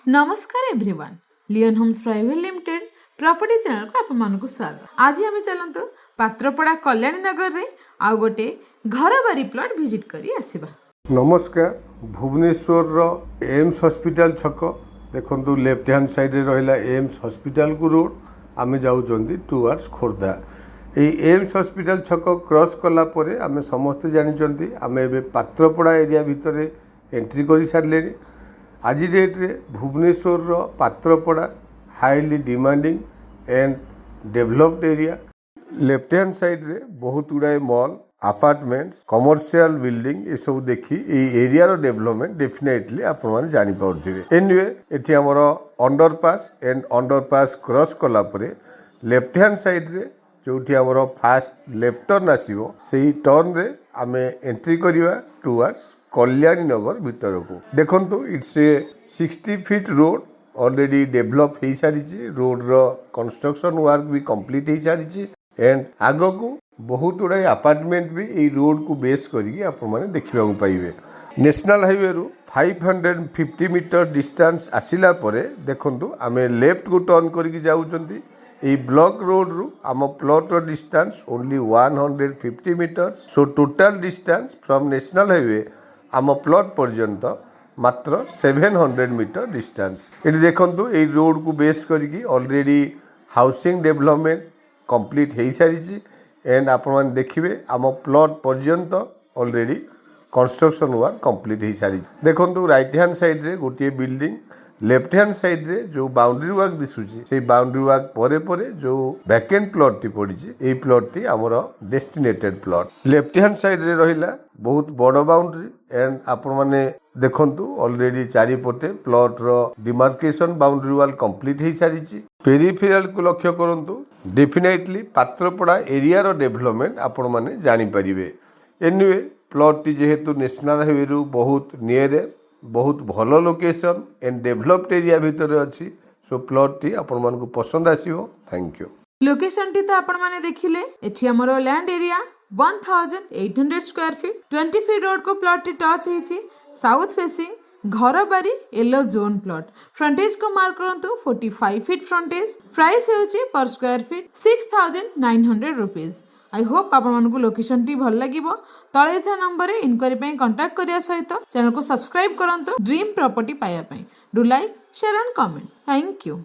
नमस्कार everyone, Leon Homes Private Limited property channel को आप मानक स्वागत। आज आम चलतु पात्रपड़ा कल्याणी नगर रे आउ गोटे घर बारी प्लॉट विजिट करी आसीबा। नमस्कार। भुवनेश्वर एम्स हॉस्पिटल छक देखु लेफ्ट हैंड साइड रे रहिला एम्स हॉस्पिटल को रोड आम जाऊँगी टुवर्ड्स खोर्धा। ये एम्स हॉस्पिटल छक क्रॉस कला परे आम समस्ते जानी आम ए पात्रपड़ा एरिया भितर एंट्री कर सारे। आज डेट रे Bhubaneswar Patrapada highly demanding and developed area. Left hand side रे बहुत गुड़ाए मॉल अपार्टमेंट्स कमर्शियल बिल्डिंग ये सब देखी एरिया डेवलपमेंट डेफिनेटली आपण जानी पाउथिबे। एनीवे एठी हमर अंडरपास एंड अंडरपास क्रॉस कला परे लेफ्ट हैंड साइड रे जोठी हमर फास्ट लेफ्ट टर्न आसीबो सेही टर्न रे आमे एंट्री करिवा टुवर्ड्स कल्याणी नगर भीतर को। देखंतु it's a 60 feet road already develop हो सारी। रोड रो कंस्ट्रक्शन वर्क भी कंप्लीट हो सारी एंड आग को बहुत गुड़ाए अपार्टमेंट भी ये रोड को बेस करके आपने देखा पाइबे। नेशनल हाईवे रु 550 मीटर डिस्टेंस आसिला परे देखंतु आमे लेफ्ट को टर्न करके जाउछंती। ये ब्लॉक रोड रु आम प्लॉट रो distance only 150 metre. So total distance from national highway आम प्लॉट पर्यंत मात्र 700 मीटर डिस्टेंस। ये देखंतु ये रोड को बेस करके ऑलरेडी हाउसिंग डेवलपमेंट कंप्लीट हो सारी एंड आपण देखिए आम प्लॉट पर्यंत ऑलरेडी कंस्ट्रक्शन वर्क कंप्लीट हो सारी। देखंतु राइट हैंड साइड रे गोटे बिल्डिंग, लेफ्ट हैंड साइड रे जो बाउंड्री वर्क दिसुची से बाउंड्री वर्क परे परे जो वैकेंट प्लॉट टी पड़ी ए प्लॉट टी हमर destinated plot. Left hand side रे रहिला बहुत बड़ बाउंड्री एंड आपण माने देखंतु ऑलरेडी चारिपटे प्लॉट रो डिमार्केशन बाउंड्री वाल कंप्लीट हो सारी। पेरिफेरल को लक्ष्य करंतु डेफिनेटली पात्रपड़ा एरिया रो डेवलपमेंट आपण माने जानि परिबे। एनीवे प्लॉट टी जेहेतु नेशनल हाईवे रु बहुत नियर बहुत भल लोकेशन एंड डेवलप्ड एरिया भितर अच्छी। सो प्लॉट टी आपण मानकु पसंद आसीबो। Thank you. लोकेशन टी तो आपण माने देखिले। एठी हमरो land area 1800 square feet 20 feet road को प्लॉट टी टच हेची। साउथ फेसिंग घर बारी येलो जोन प्लॉट। फ्रंटेज को मार्क करंतु 45 फीट फ्रंटेज। प्राइस हेउची पर square feet 6900 rupees. I hope आपण मानकु लोकेशन टी भल लागिबो। तळे था नंबर रे इनक्वायरी पई कांटेक्ट करिया सहित चैनल को सब्सक्राइब करंतु ड्रीम प्रॉपर्टी पाया पई। Do like share and comment. Thank you.